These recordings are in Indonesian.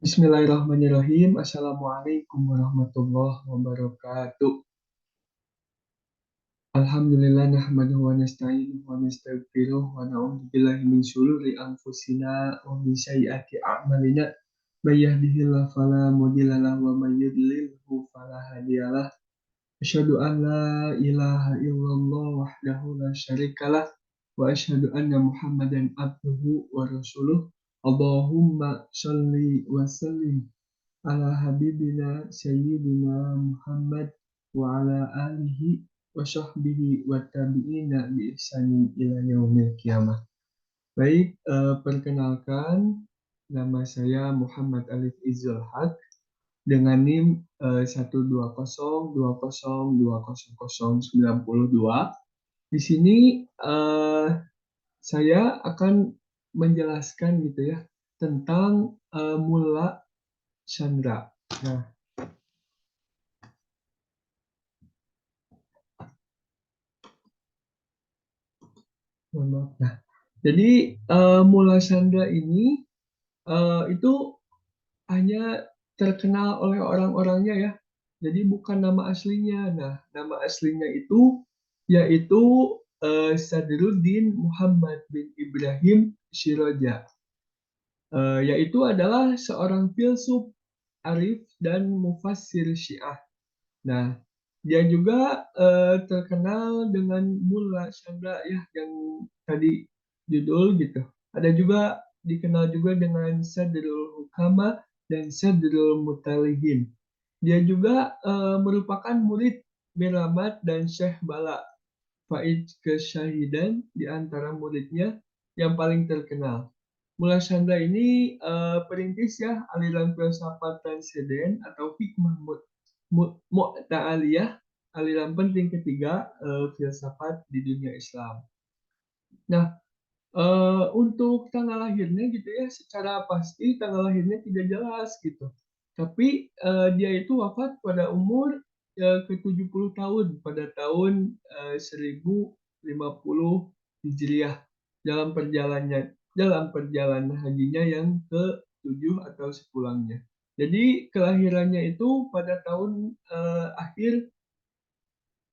Bismillahirrahmanirrahim. Assalamualaikum warahmatullahi wabarakatuh. Alhamdulillah nahmaduhu wa nasta'inuhu wa nastaghfiruh wa na'udzu billahi min syururi anfusina wa min sayyiati a'malina. May yahdihillahu fala mudilla lahu wa may yudlilhu fala hadiyalah. Asyhadu an la ilaha illallah wahdahu la syarikalah wa asyhadu anna Muhammadan abduhu wa rasuluh. Allahumma shalli wa sallim ala habibina sayyidina Muhammad wa ala alihi wa sahbihi wa tabi'ina bi ihsani ila yaumil qiyamah. Baik, perkenalkan nama saya Muhammad Alif Izul Haq dengan NIM 12020209092. Di sini saya akan menjelaskan gitu ya tentang mula Chandra. Nah, mohon maaf. Nah, jadi Mula Chandra ini itu hanya terkenal oleh orang-orangnya ya. Jadi bukan nama aslinya. Nah, nama aslinya itu yaitu Sadruddin Muhammad bin Ibrahim Shiroja. Yaitu adalah seorang filsuf, arif, dan mufassir Syiah. Nah, dia juga terkenal dengan Mulla Chandra ya yang tadi judul gitu. Ada juga dikenal juga dengan Sadrul Hukama dan Sadrul Mutalihin. Dia juga merupakan murid Miramat dan Syekh Bala Faid Kesyahidan di antara muridnya yang paling terkenal. Mulla Chandra ini perintis ya aliran filsafat transenden atau hikmah mu'ta'aliyah, aliran penting ketiga filsafat di dunia Islam. Nah, untuk tanggal lahirnya gitu ya, secara pasti tanggal lahirnya tidak jelas gitu. Tapi dia itu wafat pada umur ke-70 tahun pada tahun 1050 Hijriah dalam perjalanan hajinya yang ke-7 atau sepulangnya. Jadi kelahirannya itu pada tahun akhir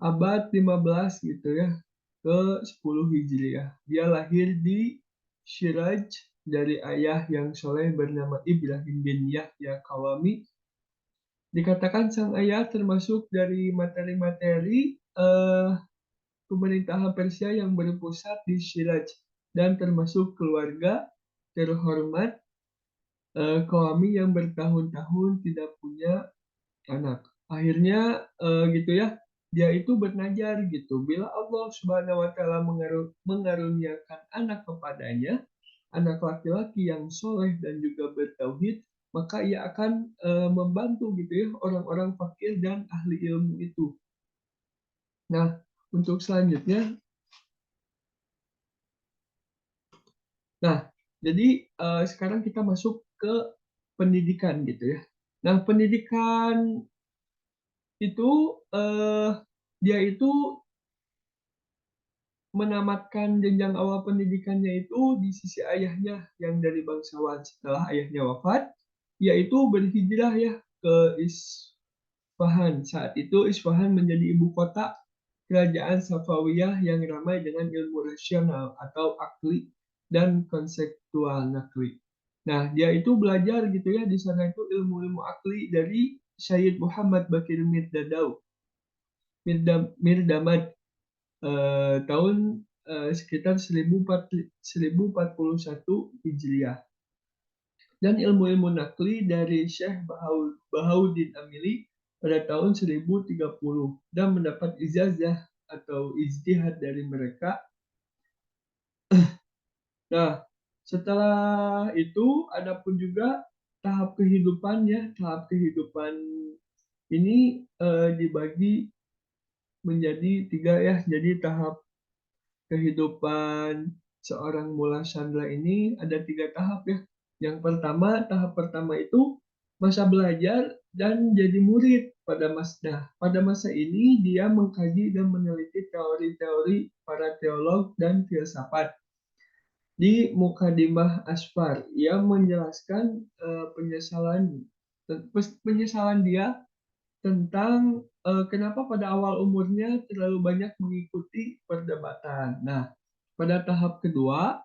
abad 15 gitu ya, ke-10 Hijriah. Dia lahir di Shiraj dari ayah yang soleh bernama Ibrahim bin Yahya Qawami. Dikatakan sang ayah termasuk dari materi-materi pemerintahan Persia yang berpusat di Shiraj dan termasuk keluarga terhormat Qawami yang bertahun-tahun tidak punya anak. Akhirnya gitu ya, dia itu bernazar gitu. Bila Allah Subhanahu wa taala mengaruniakan anak kepadanya, anak laki-laki yang soleh dan juga bertauhid, maka ia akan membantu gitu ya orang-orang fakir dan ahli ilmu itu. Nah, untuk selanjutnya, jadi sekarang kita masuk ke pendidikan gitu ya. Nah, pendidikan itu dia itu menamatkan jenjang awal pendidikannya itu di sisi ayahnya yang dari bangsawan. Setelah ayahnya wafat, yaitu berhijrah ya ke Isfahan. Saat itu Isfahan menjadi ibu kota kerajaan Safawiyah yang ramai dengan ilmu rasional atau akli dan konseptual nakli. Nah, dia itu belajar gitu ya di sana itu ilmu-ilmu akli dari Syed Muhammad Bakir Mirdamad tahun sekitar 1041 Hijriah. Dan ilmu-ilmu nakli dari Syekh Bahauddin Amili pada tahun 1030 dan mendapat ijazah atau ijtihad dari mereka. Nah, setelah itu ada pun juga tahap kehidupannya. Tahap kehidupan ini dibagi menjadi 3 ya. Jadi tahap kehidupan seorang Mulla Chandra ini ada 3 tahap ya. Yang pertama, tahap pertama itu masa belajar dan jadi murid pada masa ini dia mengkaji dan meneliti teori-teori para teolog dan filsafat. di Mukadimah Asfar. Ia menjelaskan penyesalan dia tentang kenapa pada awal umurnya terlalu banyak mengikuti perdebatan. Nah, pada tahap kedua,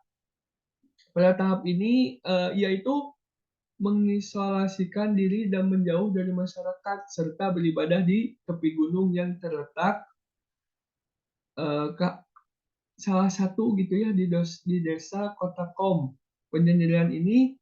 pada tahap ini yaitu mengisolasikan diri dan menjauh dari masyarakat serta beribadah di tepi gunung yang terletak ke salah satu gitu ya di desa Kota Kom. Penyendirian ini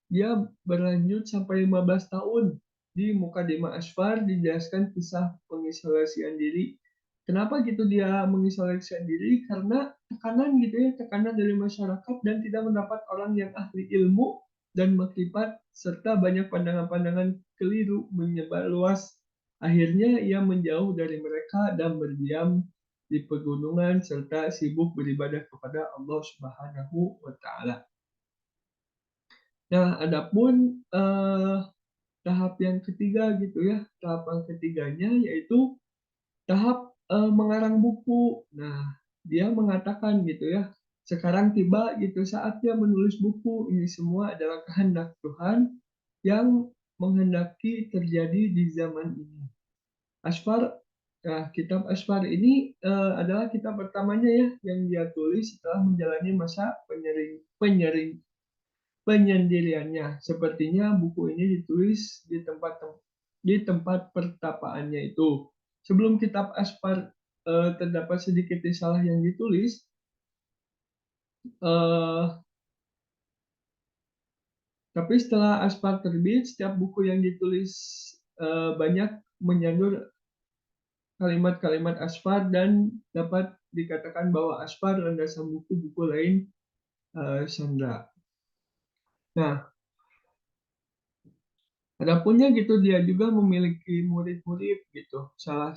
dia berlanjut sampai 15 tahun. Di Mukadimah Asfar dijelaskan kisah pengisolasian diri. Kenapa gitu dia mengisolasikan diri? Karena tekanan gitu ya, tekanan dari masyarakat dan tidak mendapat orang yang ahli ilmu dan makrifat serta banyak pandangan-pandangan keliru menyebar luas. Akhirnya ia menjauh dari mereka dan berdiam di pegunungan serta sibuk beribadah kepada Allah Subhanahu wa taala. Nah, adapun tahap yang ketiga gitu ya, tahap yang ketiganya yaitu tahap mengarang buku. Nah, dia mengatakan gitu ya, sekarang tiba gitu saatnya menulis buku. Ini semua adalah kehendak Tuhan yang menghendaki terjadi di zaman ini. Asfar, kitab Asfar ini adalah kitab pertamanya ya yang dia tulis setelah menjalani masa penyendiriannya. Sepertinya buku ini ditulis di tempat pertapaannya itu. Sebelum kitab Asfar terdapat sedikit risalah yang ditulis, eh, tapi setelah Asfar terbit, setiap buku yang ditulis banyak menyandur kalimat-kalimat Asfar dan dapat dikatakan bahwa Asfar landasan buku-buku lain Sandra. Nah, Adapun gitu dia juga memiliki murid-murid gitu. Salah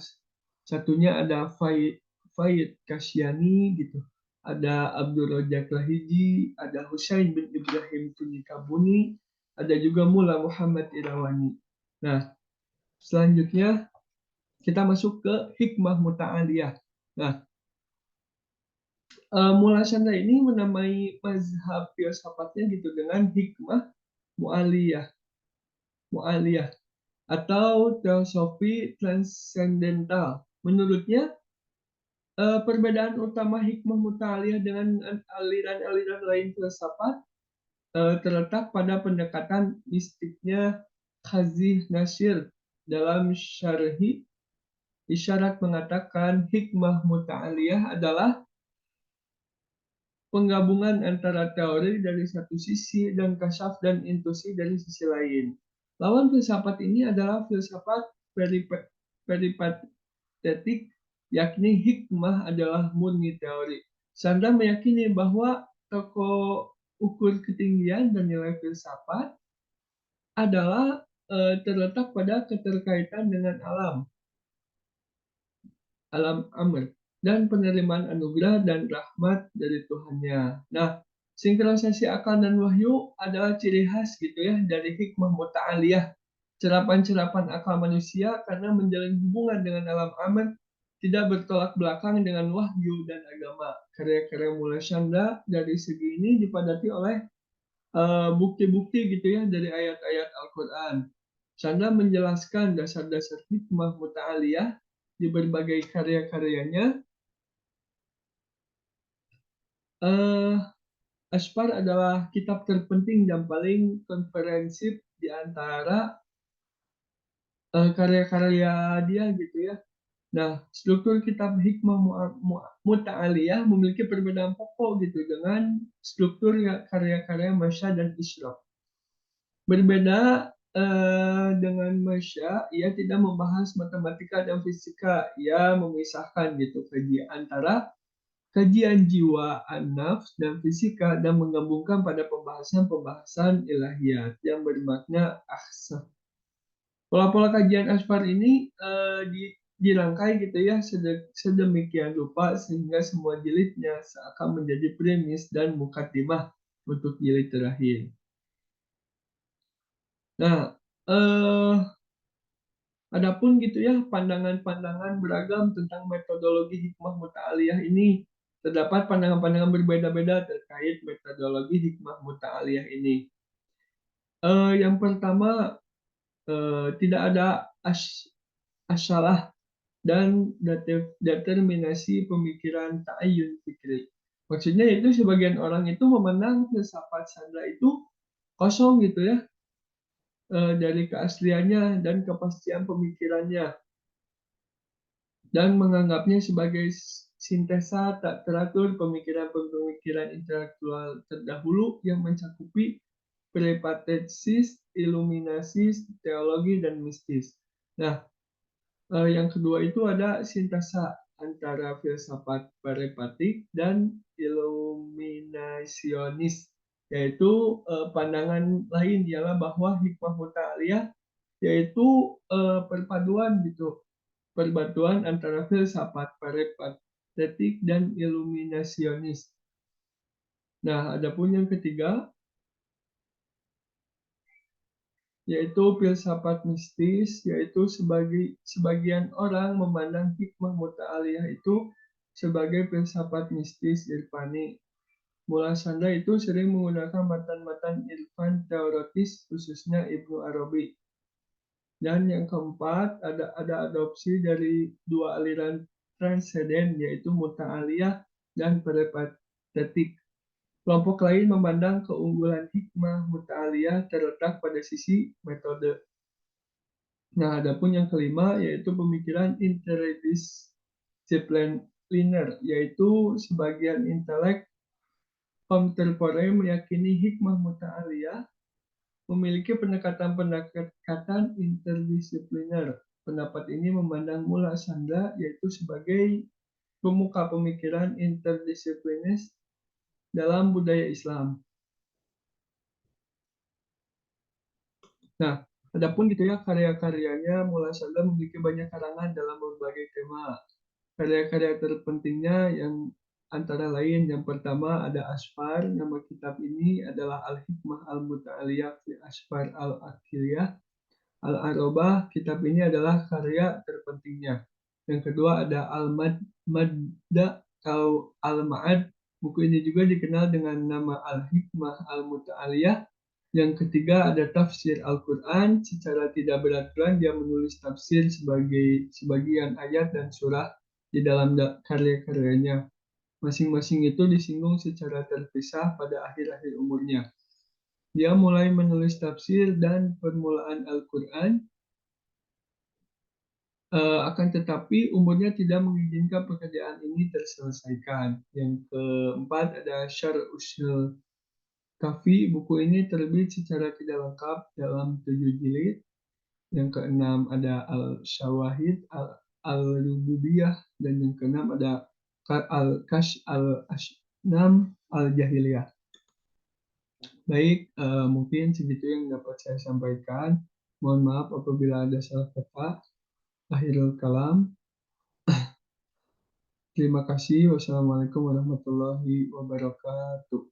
satunya ada Faid Kasyani gitu. Ada Abdul Rojak Lahiji, ada Husain bin Ibrahim Tunikabuni, ada juga Mula Muhammad Irawani. Nah, selanjutnya kita masuk ke hikmah muta'aliyah. Nah, Mula Chandra ini menamai mazhab filsafatnya gitu dengan hikmah mu'aliyah. Mu'aliyah atau teosofi transendental. Menurutnya, perbedaan utama hikmah mutaliyah dengan aliran-aliran lain filsafat terletak pada pendekatan mistiknya Khazih Nasir dalam syarhi isyarat mengatakan hikmah mutaliyah adalah penggabungan antara teori dari satu sisi dan kasyaf dan intuisi dari sisi lain. Lawan filsafat ini adalah filsafat peripatetik, yakni hikmah adalah murni teori. Sandra meyakini bahwa toko ukur ketinggian dan nilai filsafat adalah terletak pada keterkaitan dengan alam amr, dan penerimaan anugerah dan rahmat dari Tuhannya. Nah, sinkronisasi akal dan wahyu adalah ciri khas gitu ya dari hikmah muta'aliyah. Cerapan-cerapan akal manusia karena menjalin hubungan dengan alam amr tidak bertolak belakang dengan wahyu dan agama. Karya-karya Mullah Chandra dari segi ini dipadati oleh bukti-bukti gitu ya dari ayat-ayat Al-Quran. Chandra menjelaskan dasar-dasar hikmah muta'aliyah di berbagai karya-karyanya. Eh, Aspar adalah kitab terpenting dan paling konferensif di antara karya-karya dia gitu ya. Nah, struktur kitab Hikmah Muta'aliyah memiliki perbedaan pokok gitu dengan struktur karya-karya Masya dan Isyraq. Berbeda dengan Masya, ia tidak membahas matematika dan fisika. Ia memisahkan gitu antara kajian jiwa, an-nafs, dan fisika dan menggabungkan pada pembahasan-pembahasan ilahiyat yang bermakna ahsan. Pola-pola kajian Asfar ini dirangkai gitu ya sedemikian rupa sehingga semua jilidnya seakan menjadi premis dan mukaddimah untuk jilid terakhir. Nah, adapun gitu ya pandangan-pandangan beragam tentang metodologi hikmah muta'aliyah ini. terdapat pandangan-pandangan berbeda-beda terkait metodologi hikmah muta'aliyah ini. Yang pertama, tidak ada asalah dan determinasi pemikiran ta'ayyun fikri. Maksudnya itu sebagian orang itu memandang filsafat Sandra itu kosong gitu ya, dari keasliannya dan kepastian pemikirannya, dan menganggapnya sebagai sintesa tak teratur pemikiran-pemikiran intelektual terdahulu yang mencakupi peripatesis, iluminasis, teologi, dan mistis. Nah, yang kedua itu ada sintesa antara filsafat peripatik dan iluminasionis, yaitu pandangan lain ialah bahwa hikmah muta'aliyah yaitu perpaduan gitu, perbatuan antara filsafat peripatetik dan iluminasionis. Nah, adapun yang ketiga yaitu filsafat mistis, yaitu sebagian orang memandang hikmah muta'aliyah itu sebagai filsafat mistis irfani. Mullah Sanda itu sering menggunakan matan-matan irfan teoritis, khususnya Ibnu Arabi. Dan yang keempat, ada adopsi dari dua aliran transenden, yaitu muta'aliyah dan peripatetik. Kelompok lain memandang keunggulan hikmah muta'aliyah terletak pada sisi metode. Nah, adapun yang kelima yaitu pemikiran interdisipliner, yaitu sebagian intelek kontemporer meyakini hikmah muta'aliyah memiliki pendekatan interdisipliner. Pendapat ini memandang Mullah Sanda yaitu sebagai pemuka pemikiran interdisipliner dalam budaya Islam. Nah, adapun gitu ya karya-karyanya, Mullah Sanda memiliki banyak karangan dalam berbagai tema. Karya-karya terpentingnya yang antara lain yang pertama ada Asfar. Nama kitab ini adalah Al-Hikmah Al-Muta'aliyah fi Asfar Al-Aqiliyah Al-Arobah. Kitab ini adalah karya terpentingnya. Yang kedua ada Al-Madda atau Al-Ma'ad. Buku ini juga dikenal dengan nama Al-Hikmah Al-Muta'aliyah. Yang ketiga ada tafsir Al-Quran. Secara tidak beraturan dia menulis tafsir sebagai sebagian ayat dan surah di dalam karya-karyanya. Masing-masing itu disinggung secara terpisah pada akhir-akhir umurnya. Dia mulai menulis tafsir dan permulaan Al-Quran, akan tetapi umurnya tidak mengizinkan pekerjaan ini terselesaikan. Yang keempat ada Syarh Usul Kafi. Buku ini terbit secara tidak lengkap dalam 7 jilid. Yang keenam ada Al-Syawahid Al-Rububiyah, dan yang keenam ada Al-Kash Al-Ashnam Al-Jahiliyah. Baik, mungkin segitu yang dapat saya sampaikan. Mohon maaf apabila ada salah kata. Akhirul kalam. Terima kasih. Wassalamualaikum warahmatullahi wabarakatuh.